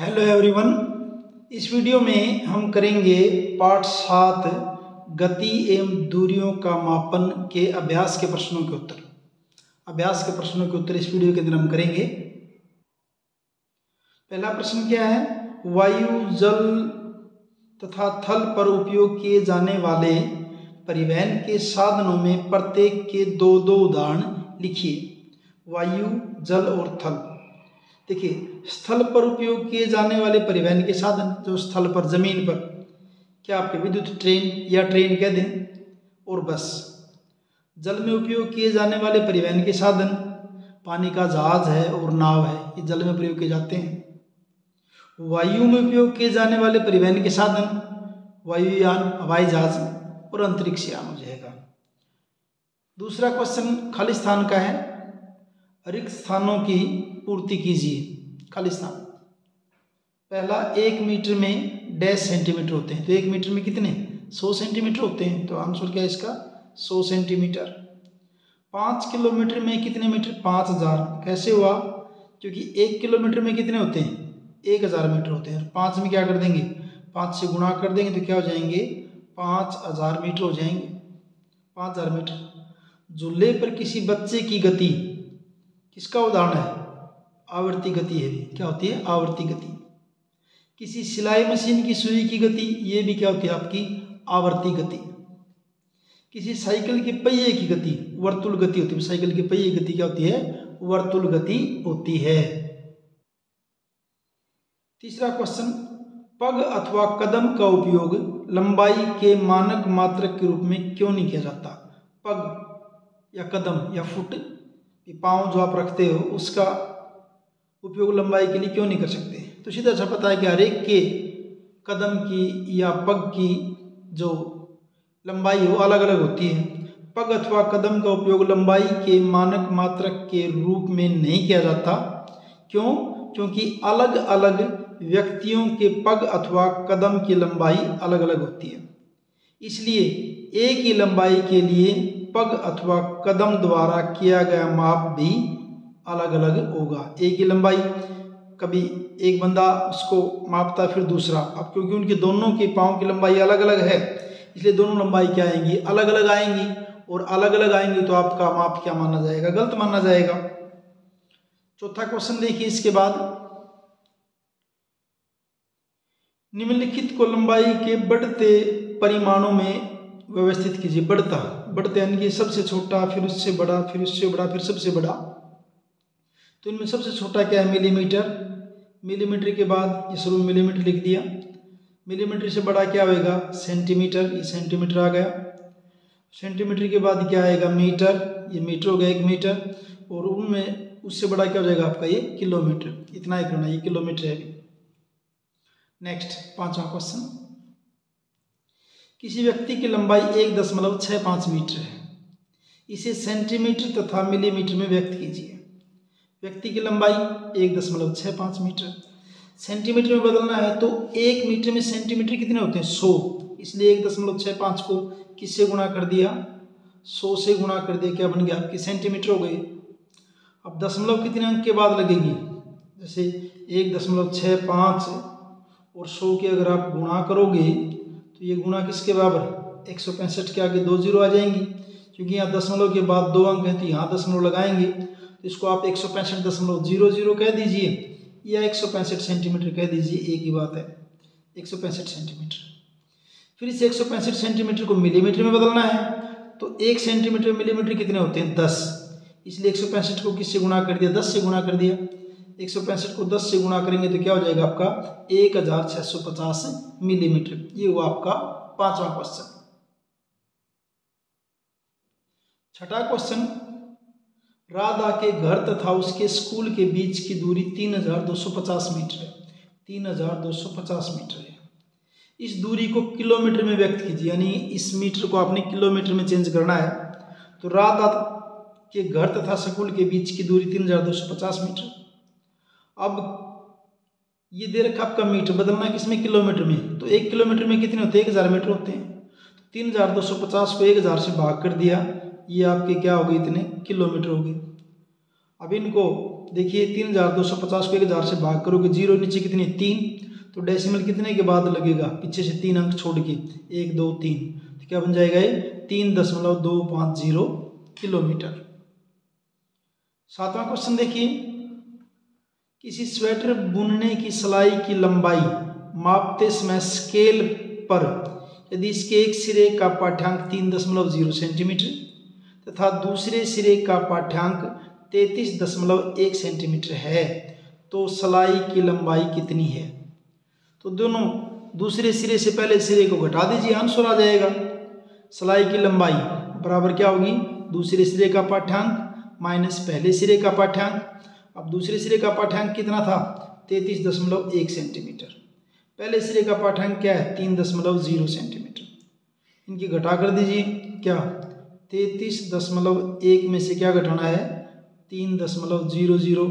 Hello everyone. इस video में हम करेंगे पाठ 7 गति एवं दूरियों का मापन के अभ्यास के प्रश्नों के उत्तर। इस वीडियो के अंदर हम करेंगे। पहला प्रश्न क्या है? वायु, जल तथा थल पर उपयोग किए जाने वाले परिवहन के साधनों में प्रत्येक के दो उदाहरण लिखिए। वायु, जल और थल। देखिए, स्थल पर उपयोग किए जाने वाले परिवहन के साधन, जो स्थल पर जमीन पर, क्या आपके विद्युत ट्रेन या ट्रेन कह दें, और बस। जल में उपयोग किए जाने वाले परिवहन के साधन पानी का जहाज है और नाव है, ये जल में प्रयोग किए जाते हैं। वायु में उपयोग किए जाने वाले परिवहन के साधन वायुयान, हवाई जहाज और अंतरिक्ष यान हो जाएगा। दूसरा क्वेश्चन खाली स्थान का है। रिक्त स्थानों की पूर्ति कीजिए। खाली स्थान। पहला, 1 मीटर में डैश सेंटीमीटर होते हैं, तो 1 मीटर में कितने? 100 सेंटीमीटर होते हैं, तो आंसर क्या है इसका? 100 सेंटीमीटर। 5 किलोमीटर में कितने मीटर? 5000। कैसे हुआ? क्योंकि 1 किलोमीटर में कितने होते हैं? 1000 मीटर होते हैं। 5 में क्या कर देंगे? 5 से गुणा कर देंगे तो क्या हो जाएंगे? 5000 मीटर हो जाएंगे। 5000 मीटर। झूले पर किसी बच्चे की गति किसका उदाहरण है? आवर्ती गति है। क्या होती है? आवर्ती गति। किसी सिलाई मशीन की सुई की गति, ये भी क्या होती है? आपकी आवर्ती गति। किसी साइकिल के पहिए की गति वर्तुल गति होती है। साइकिल के पहिए की गति क्या होती है? वर्तुल गति होती है। तीसरा क्वेश्चन, पग अथवा कदम का उपयोग लंबाई के मानक मात्रक के रूप में क्यों नहीं किया जाता? पग या कदम या फुट, पाँव जो आप रखते हो, उसका उपयोग लंबाई के लिए क्यों नहीं कर सकते? तो सीधा सा पता है कि हर एक के कदम की या पग की जो लंबाई हो अलग अलग होती है। पग अथवा कदम का उपयोग लंबाई के मानक मात्रक के रूप में नहीं किया जाता। क्यों? क्योंकि अलग अलग व्यक्तियों के पग अथवा कदम की लंबाई अलग अलग होती है। इसलिए एक ही लंबाई के लिए पग अथवा कदम द्वारा किया गया माप भी अलग अलग होगा। एक ही लंबाई, कभी एक बंदा उसको मापता फिर दूसरा। अब क्योंकि उनके दोनों के पाँव की लंबाई अलग अलग है, इसलिए दोनों लंबाई क्या आएंगी? अलग अलग आएंगी। और अलग अलग आएंगी तो आपका माप क्या माना जाएगा? गलत माना जाएगा। चौथा क्वेश्चन देखिए इसके बाद। निम्नलिखित को लंबाई के बढ़ते परिमाणों में व्यवस्थित कीजिए। बढ़ते यानी कि सबसे छोटा, फिर उससे बड़ा, फिर उससे बड़ा, फिर सबसे बड़ा। तो इनमें सबसे छोटा क्या है? मिलीमीटर। मिलीमीटर के बाद ये शुरू में मिलीमीटर लिख दिया। मिलीमीटर से बड़ा क्या होगा? सेंटीमीटर। ये सेंटीमीटर आ गया। सेंटीमीटर के बाद क्या आएगा? मीटर। ये मीटर हो गया, 1 मीटर। और उनमें उससे बड़ा क्या हो जाएगा आपका? ये किलोमीटर। इतना ही करना, ये किलोमीटर है। नेक्स्ट, 5वां क्वेश्चन। किसी व्यक्ति की लंबाई 1.65 मीटर है। इसे सेंटीमीटर तथा मिलीमीटर में व्यक्त कीजिए। व्यक्ति की लंबाई 1.65 मीटर। सेंटीमीटर में बदलना है तो 1 मीटर में सेंटीमीटर कितने होते हैं? 100। इसलिए 1.65 को किससे गुणा कर दिया? 100 से गुणा कर दिया। क्या बन गया? आपकी सेंटीमीटर हो गई। अब दशमलव कितने अंक के बाद लगेगी? जैसे 1.65 और 100 की अगर आप गुणा करोगे तो ये गुणा किसके बराबर? 165 के आगे 2 जीरो आ जाएंगी। क्योंकि यहाँ दशमलव के बाद 2 अंक है तो यहाँ दशमलव लगाएंगे, तो इसको आप 165.00 कह दीजिए या 165 सेंटीमीटर कह दीजिए, एक ही बात है। 165 सेंटीमीटर। फिर इस 165 सेंटीमीटर को मिलीमीटर में बदलना है तो 1 सेंटीमीटर मिलीमीटर कितने होते हैं? 10। इसलिए 165 को किससे गुणा कर दिया? 10 से गुणा कर दिया। 165 को 10 से गुणा करेंगे तो क्या हो जाएगा आपका? 1650 मिलीमीटर। ये हुआ आपका 5वां क्वेश्चन। छठा क्वेश्चन, राधा के घर तथा उसके स्कूल के बीच की दूरी 3250 मीटर है। 3250 मीटर है। इस दूरी को किलोमीटर में व्यक्त कीजिए, यानी इस मीटर को आपने किलोमीटर में चेंज करना है। तो राधा के घर तथा स्कूल के बीच की दूरी 3250 मीटर। अब ये दे रखा आपका मीटर, बदलना है किसमें? किलोमीटर में। तो 1 किलोमीटर में कितने होते हैं? 1000 मीटर होते हैं। तो 3250 को 1000 से भाग कर दिया, ये आपके क्या हो गए? इतने किलोमीटर हो गए। अब इनको देखिए 3250 को 1000 से भाग करोगे, जीरो नीचे कितनी 3, तो डेसिमल कितने के बाद लगेगा, पीछे से 3 अंक छोड़ के 1 2 3, तो क्या बन जाएगा ये 3.250 किलोमीटर। 7वां क्वेश्चन देखिए, किसी स्वेटर बुनने की सिलाई की लंबाई मापते समय स्केल पर यदि इसके एक सिरे का पाठ्यांक 3.0 सेंटीमीटर तथा दूसरे सिरे का पाठ्यांक 33.1 सेंटीमीटर है तो सिलाई की लंबाई कितनी है। तो दोनों दूसरे सिरे से पहले सिरे को घटा दीजिए, आंसर आ जाएगा। सिलाई की लंबाई बराबर क्या होगी, दूसरे सिरे का पाठ्यांक माइनस पहले सिरे का पाठ्यांक। अब दूसरे सिरे का पाठ्यांक कितना था 33.1 सेंटीमीटर, पहले सिरे का पाठ्यांक क्या है 3.0 सेंटीमीटर, इनकी घटा कर दीजिए। क्या 33.1 में से क्या घटाना है 3.00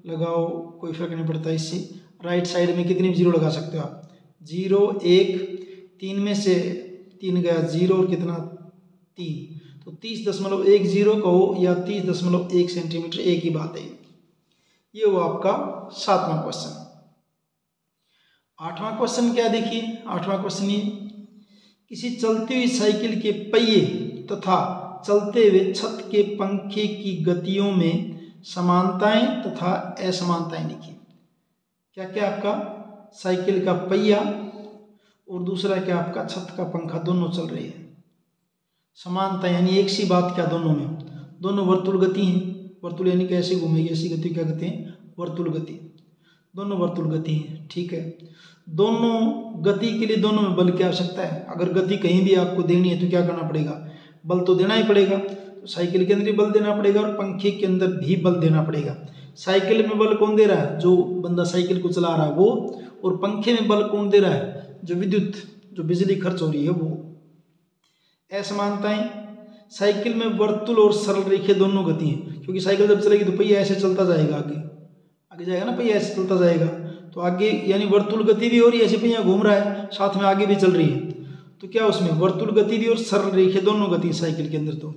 लगाओ, कोई फर्क नहीं पड़ता इससे। राइट साइड में कितनी जीरो लगा सकते हो आप, 0 1, 3 में से 3 गया 0 और कितना 3, तो 30.10 कहो या 30.1 सेंटीमीटर, एक ही बात है। ये वो आपका 7वां क्वेश्चन। 8वां क्वेश्चन क्या देखिए, 8वां क्वेश्चन ये, किसी चलती हुई साइकिल के पहिए तथा चलते हुए छत के पंखे की गतियों में समानताएं तथा असमानताएं लिखिए। क्या क्या आपका साइकिल का पहिया और दूसरा क्या आपका छत का पंखा, दोनों चल रहे हैं। समानता यानी एक सी बात क्या दोनों में, दोनों वर्तुल गति हैं। वर्तुल यानी कैसे घूमेगी, ऐसी गति क्या कहते हैं, वर्तुल गति। दोनों वर्तुल गति हैं, ठीक है। दोनों गति के लिए दोनों में बल की आवश्यकता है। अगर गति कहीं भी आपको देनी है तो क्या करना पड़ेगा, बल तो देना ही पड़ेगा। तो साइकिल के अंदर भी बल देना पड़ेगा और पंखे के अंदर भी बल देना पड़ेगा। साइकिल में बल कौन दे रहा है, जो बंदा साइकिल को चला रहा है वो, और पंखे में बल कौन दे रहा है, जो विद्युत, जो बिजली खर्च हो रही है वो। असमानताएं, साइकिल में वर्तुल और सरल रेखे दोनों गति हैं, क्योंकि साइकिल जब चलेगी तो पहिया ऐसे चलता जाएगा, आगे आगे जाएगा ना, पहिया ऐसे चलता जाएगा, तो आगे यानी वर्तुल गति भी हो रही है, ऐसे पहिया घूम रहा है, साथ में आगे भी चल रही है, तो क्या उसमें वर्तुल गति भी और सरल रेखे दोनों गति है साइकिल के अंदर। तो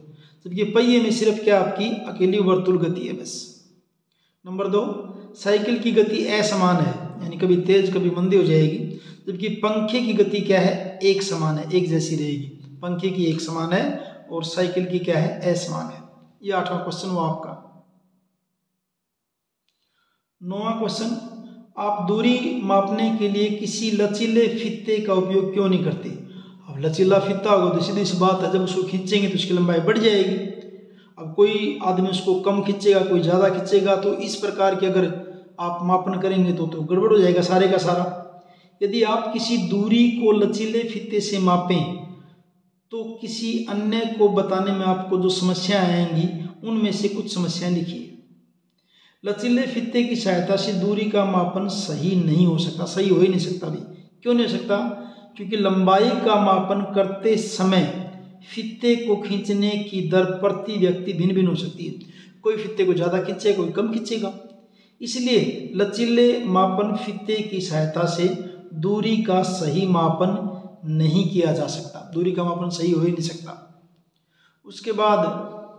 जबकि पहिए में सिर्फ क्या आपकी अकेली वर्तुल गति है बस। नंबर 2, साइकिल की गति असमान है, यानी कभी तेज कभी मंदी हो जाएगी, जबकि पंखे की गति क्या है, एक समान है, एक जैसी रहेगी। पंखे की एक समान है और साइकिल की क्या है, असमान है। ये 8वां क्वेश्चन हुआ आपका। 9वां क्वेश्चन, आप दूरी मापने के लिए किसी लचीले फीते का उपयोग क्यों नहीं करते। अब लचीला फीता होगा तो सीधी सी बात है, जब उसको खींचेंगे तो उसकी लंबाई बढ़ जाएगी। अब कोई आदमी उसको कम खींचेगा, कोई ज़्यादा खींचेगा, तो इस प्रकार के अगर आप मापन करेंगे तो गड़बड़ हो जाएगा सारे का सारा। यदि आप किसी दूरी को लचीले फीते से मापें तो किसी अन्य को बताने में आपको जो समस्याएं आएंगी उनमें से कुछ समस्याएं लिखिए। लचीले फीते की सहायता से दूरी का मापन सही नहीं हो सकता, सही हो ही नहीं सकता भी। क्यों नहीं हो सकता, क्योंकि लंबाई का मापन करते समय फीते को खींचने की दर प्रति व्यक्ति भिन्न भिन्न हो सकती है। कोई फीते को ज़्यादा खींचेगा, कोई कम खींचेगा। इसलिए लचीले मापन फीते की सहायता से दूरी का सही मापन नहीं किया जा सकता, दूरी का मापन सही हो ही नहीं सकता। उसके बाद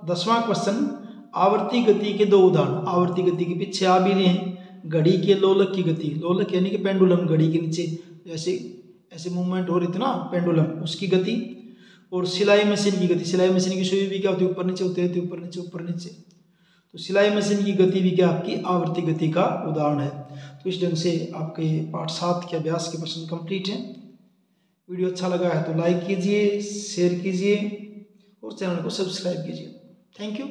10वां क्वेश्चन, आवर्ती गति के 2 उदाहरण। आवर्ती गति के पीछे आ भी रहे हैं, घड़ी के लोलक की गति, लोलक यानी कि पेंडुलम, घड़ी के नीचे ऐसे ऐसे मूवमेंट हो रही थी ना पेंडुलम, उसकी गति, और सिलाई मशीन की गति। सिलाई मशीन की सुई भी क्या होती है, ऊपर नीचे होती रहती है, ऊपर नीचे ऊपर नीचे। तो सिलाई मशीन की गति भी क्या आपकी आवर्ती गति का उदाहरण है। तो इस ढंग से आपके पाठ 7 के अभ्यास के प्रश्न कंप्लीट हैं। वीडियो अच्छा लगा है तो लाइक कीजिए, शेयर कीजिए और चैनल को सब्सक्राइब कीजिए। Thank you.